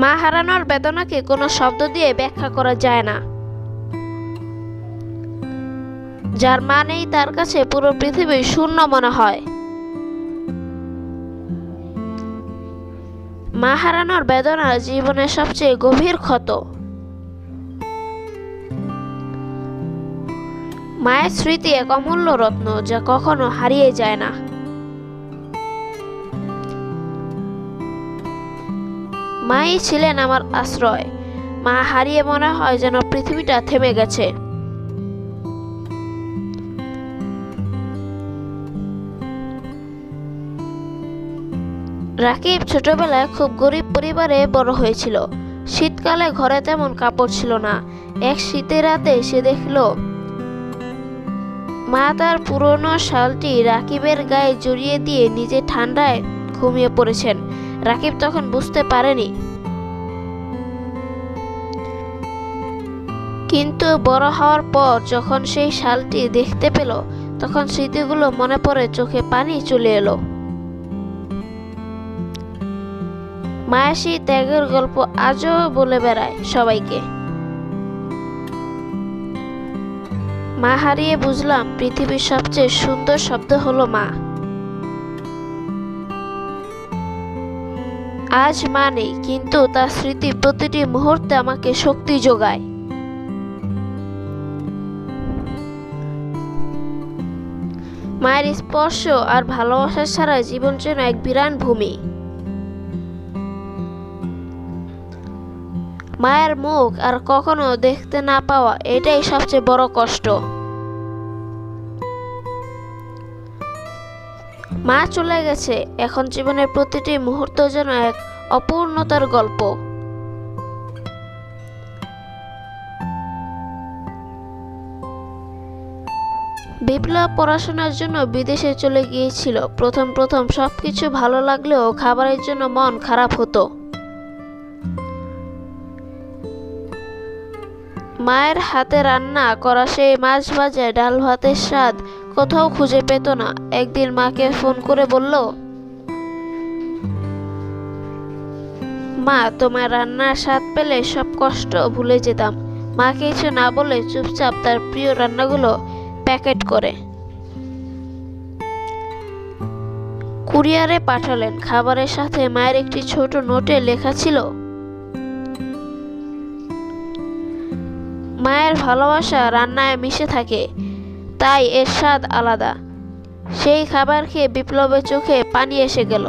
মা হারানোর বেদনাকে কোনো শব্দ দিয়ে ব্যাখ্যা করা যায় না। যার মা নেই তার কাছে পুরো পৃথিবী শূন্য মনে হয়। মা হারানোর বেদনা জীবনের সবচেয়ে গভীর ক্ষত। মায়ের স্মৃতি এক অমূল্য রত্ন যা কখনো হারিয়ে যায় না। মাই ছিলেন আমার আশ্রয়। মা হারিয়ে মনে হয় যেন পৃথিবীটা থেমে গেছে। রাকিব ছোটবেলায় খুব গরিব পরিবারে বড় হয়েছিল। শীতকালে ঘরে তেমন কাপড় ছিল না। এক শীতের রাতে সে দেখল মা তার পুরনো শালটি রাকিবের গায়ে জড়িয়ে দিয়ে নিজে ঠান্ডায় ঘুমিয়ে পড়েছেন। রাকিব তখন বুঝতে পারেনি, কিন্তু বড় হওয়ার পর যখন সেই শালটি দেখতে পেল তখন স্মৃতিগুলো মনে পড়ে, চোখে পানি চলে এলো। মায়ের সেই ত্যাগের গল্প আজও বলে বেড়ায় সবাইকে। মা হারিয়ে বুঝলাম পৃথিবীর সবচেয়ে সুন্দর শব্দ হলো মা। আজ মা নেই, কিন্তু তার স্মৃতি প্রতিটি মুহূর্তে আমাকে শক্তি যোগায়। মায়ের স্পর্শ আর ভালোবাসা ছাড়া জীবন যেন এক বিরান ভূমি। মায়ের মুখ আর কখনো দেখতে না পাওয়া, এটাই সবচেয়ে বড় কষ্ট। মা চলে গেছে, এখন জীবনের প্রতিটি মুহূর্ত যেন এক অপূর্ণতার গল্প। বিপ্লব পড়াশোনার জন্য বিদেশে চলে গিয়েছিল। প্রথম সবকিছু ভালো লাগলেও খাবারের জন্য মন খারাপ হতো। মায়ের হাতে রান্না করা সেই মাছ ভাজা ডাল ভাতের স্বাদ কোথাও খুঁজে পেত না। একদিন মাকে ফোন করে বলল, মা, তোমার রান্নার স্বাদ পেলে সব কষ্ট ভুলে যেতাম। মা কিছু না বলে চুপচাপ তার প্রিয় রান্নাগুলো প্যাকেট করে কুরিয়ারে পাঠালেন। খাবারের সাথে মায়ের একটি ছোট নোটে লেখা ছিল, মায়ের ভালোবাসা রান্নায় মিশে থাকে, তাই এর স্বাদ আলাদা। সেই খাবার খেয়ে বিপ্লবের চোখে পানি এসে গেল।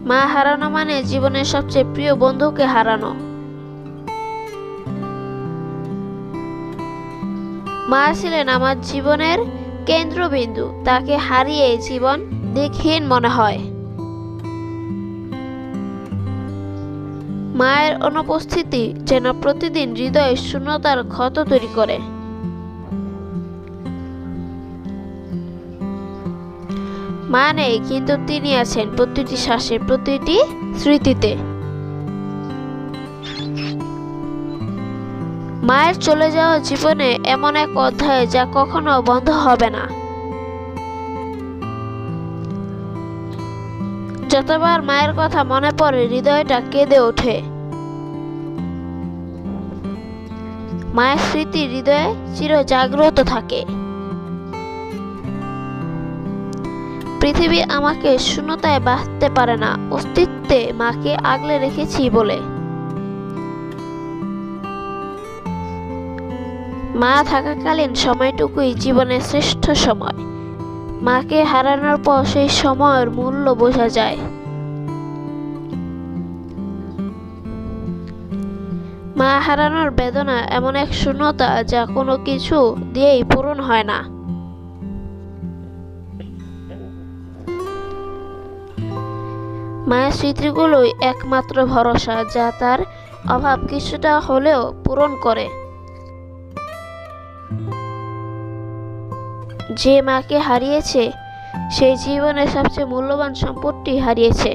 মা হারানো মানে জীবনের সবচেয়ে প্রিয় বন্ধুকে হারানো। মা ছিলেন আমার জীবনের কেন্দ্রবিন্দু। তাকে হারিয়ে জীবন দিকহীন মনে হয়। মায়ের অনুপস্থিতি যেন প্রতিদিন হৃদয়ে শূন্যতার ক্ষত তৈরি করে। মা নেই, কিন্তু তিনি আছেন প্রতিটি শ্বাসে, প্রতিটি স্মৃতিতে। মায়ের চলে যাওয়া জীবনে এমন এক অধ্যায় যা কখনো বন্ধ হবে না। যতবার মায়ের কথা মনে পড়ে হৃদয়টা কেঁদে ওঠে। মায়ের স্মৃতি হৃদয়ে চির জাগ্রত থাকে। পৃথিবী আমাকে শূন্যতায় বাঁধতে পারে না, অস্তিত্বে মাকে আগলে রেখেছি বলে। মা থাকাকালীন সময়টুকুই জীবনের শ্রেষ্ঠ সময়। মাকে হারানোর পর সেই সময়ের মূল্য বোঝা যায়। মা হারানোর বেদনা এমন এক শূন্যতা যা কোনো কিছু দিয়েই পূরণ হয় না। মায়ের স্মৃতিগুলোই একমাত্র ভরসা যা তার অভাব কিছুটা হলেও পূরণ করে। যে মাকে হারিয়েছে সেই জীবনের সবচেয়ে মূল্যবান সম্পদটি হারিয়েছে।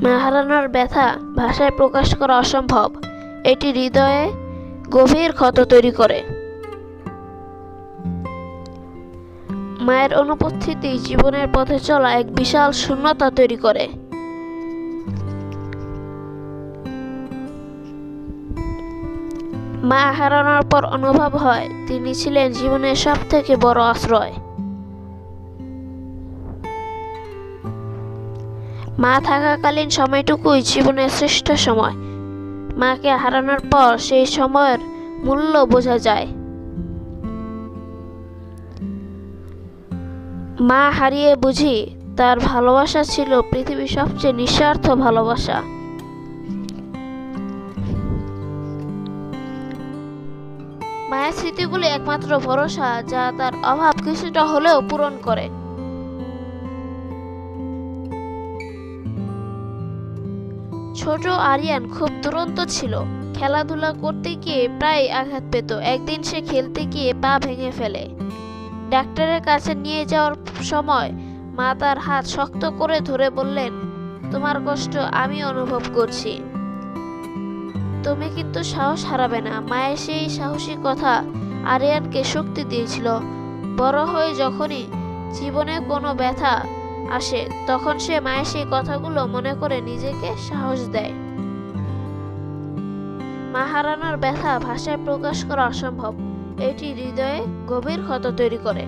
মা হারানোর ব্যথা ভাষায় প্রকাশ করা অসম্ভব। এটি হৃদয়ে গভীর ক্ষত তৈরি করে। মায়ের অনুপস্থিতি জীবনের পথে চলা এক বিশাল শূন্যতা তৈরি করে। মা হারানোর পর অনুভব হয় তিনি ছিলেন জীবনের সবথেকে বড় আশ্রয়। মা থাকাকালীন সময়টুকুই জীবনের শ্রেষ্ঠ সময়। মাকে হারানোর পর সেই সময়ের মূল্য বোঝা যায়। মা হারিয়ে বুঝি তার ভালোবাসা ছিল পৃথিবীর সবচেয়ে নিঃস্বার্থ ভালোবাসা। মায়ের স্মৃতিগুলি একমাত্র ভরসা যা তার অভাব কিছুটা হলেও পূরণ করে। ছোট আরিয়ান খুব দুরন্ত ছিল। খেলাধুলা করতে গিয়ে প্রায় আঘাত পেত। একদিন সে খেলতে গিয়ে পা ভেঙে ফেলে। ডাক্তারের কাছে নিয়ে যাওয়ার সময় মা তার হাত শক্ত করে ধরে বললেন, তোমার কষ্ট আমি অনুভব করছি, তুমি কিন্তু সাহস হারাবে না। মায়ের সেই সাহসী কথা আরিয়ানকে শক্তি দিয়েছিল। বড় হয়ে যখনই জীবনে কোনো ব্যথা আসে তখন সে মায়ের সেই কথাগুলো মনে করে নিজেকে সাহস দেয়। মা হারানোর ব্যথা ভাষায় প্রকাশ করা অসম্ভব। এটি হৃদয়ে গভীর ক্ষত তৈরি করে।